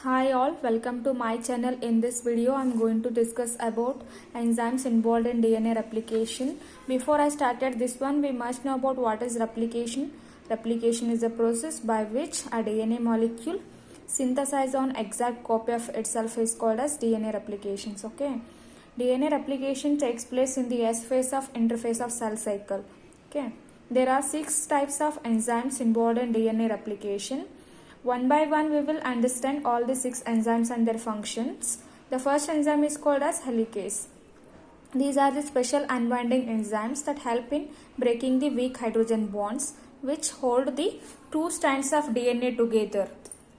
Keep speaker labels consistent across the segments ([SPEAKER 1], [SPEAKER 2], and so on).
[SPEAKER 1] Hi all, welcome to my channel. In this video I am going to discuss about enzymes involved in DNA replication. Before I started this one, we must know about what is replication. Replication is a process by which a DNA molecule synthesizes an exact copy of itself is called as DNA replications. Okay, DNA replication takes place in the S phase of interphase of cell cycle. Okay, there are 6 types of enzymes involved in DNA replication. One by one we will understand all the 6 enzymes and their functions. The first enzyme is called as helicase. These are the special unwinding enzymes that help in breaking the weak hydrogen bonds which hold the 2 strands of DNA together.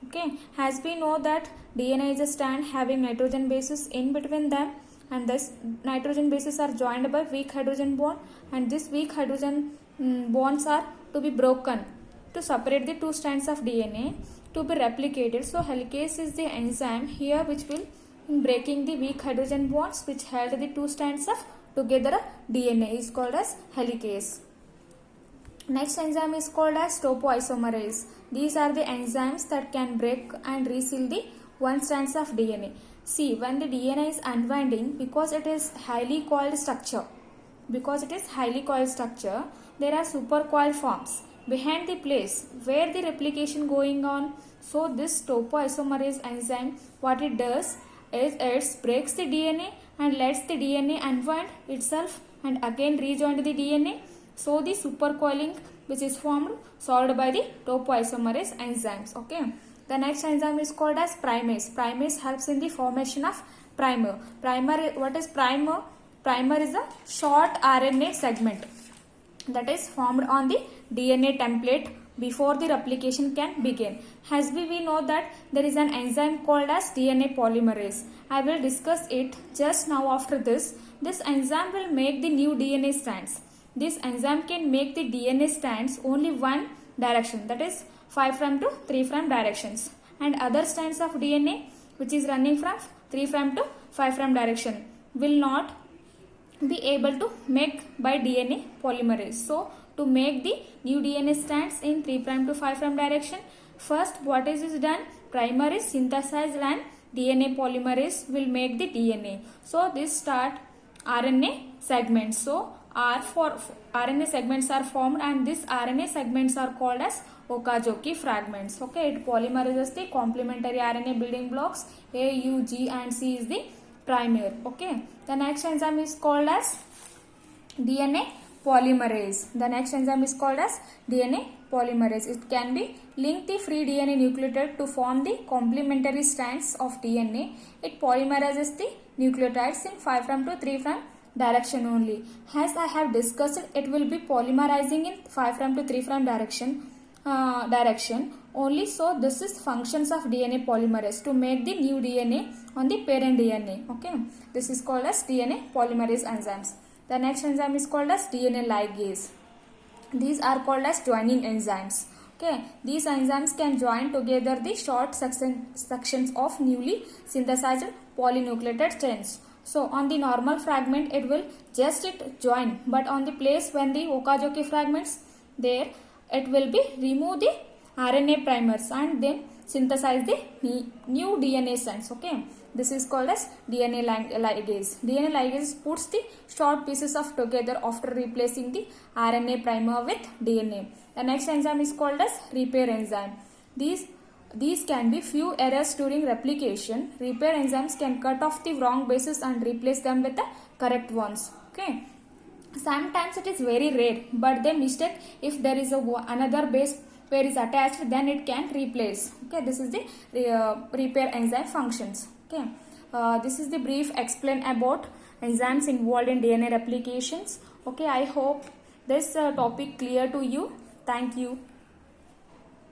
[SPEAKER 1] Okay, as we know that DNA is a strand having nitrogen bases in between them, and thus nitrogen bases are joined by weak hydrogen bond, and these weak hydrogen bonds are to be broken to separate the 2 strands of DNA to be replicated. So helicase is the enzyme here which will in breaking the weak hydrogen bonds which held the 2 strands of together DNA is called as helicase. Next enzyme is called as topoisomerase. These are the enzymes that can break and reseal the 1 strands of DNA. See, when the DNA is unwinding, because it is highly coiled structure, there are supercoiled forms behind the place where the replication going on. So this topoisomerase enzyme, what it does is it breaks the DNA and lets the DNA unwind itself and again rejoin the DNA. So the supercoiling which is formed solved by the topoisomerase enzymes. Okay. The next enzyme is called as primase. Primase helps in the formation of primer. What is primer? Primer is a short RNA segment that is formed on the DNA template before the replication can begin. As we know that there is an enzyme called as DNA polymerase. I will discuss it just now after this. This enzyme will make the new DNA strands. This enzyme can make the DNA strands only one direction, that is 5' to 3' directions, and other strands of DNA which is running from 3' to 5' direction will not be able to make by DNA polymerase. So to make the new DNA strands in 3' to 5' direction, first what is done? Primer is synthesized and DNA polymerase will make the DNA. So this start RNA segments. So RNA segments are formed, and these RNA segments are called as Okazaki fragments. Okay, it polymerizes the complementary RNA building blocks A, U, G and C is the primer. Okay, the next enzyme is called as DNA polymerase. It can be link the free DNA nucleotide to form the complementary strands of DNA. It polymerizes the nucleotides in 5' to 3' direction only. As I have discussed, it will be polymerizing in 5' to 3' direction only. So this is functions of DNA polymerase to make the new DNA on the parent DNA. Okay, this is called as DNA polymerase enzymes. The next enzyme is called as DNA ligase. These are called as joining enzymes. Okay, these enzymes can join together the short sections of newly synthesized polynucleotide chains. So on the normal fragment it will just join, but on the place when the Okazaki fragments there, it will be remove the RNA primers and then synthesize the new DNA strands. Okay, this is called as DNA ligase. DNA ligase puts the short pieces of together after replacing the RNA primer with DNA. The next enzyme is called as repair enzyme. These can be few errors during replication. Repair enzymes can cut off the wrong bases and replace them with the correct ones. Okay. Sometimes it is very rare, but they mistake if there is another base pair is attached, then it can replace. Okay, this is the repair enzyme functions. Okay, this is the brief explain about enzymes involved in DNA replications. Okay, I hope this topic clear to you. Thank you.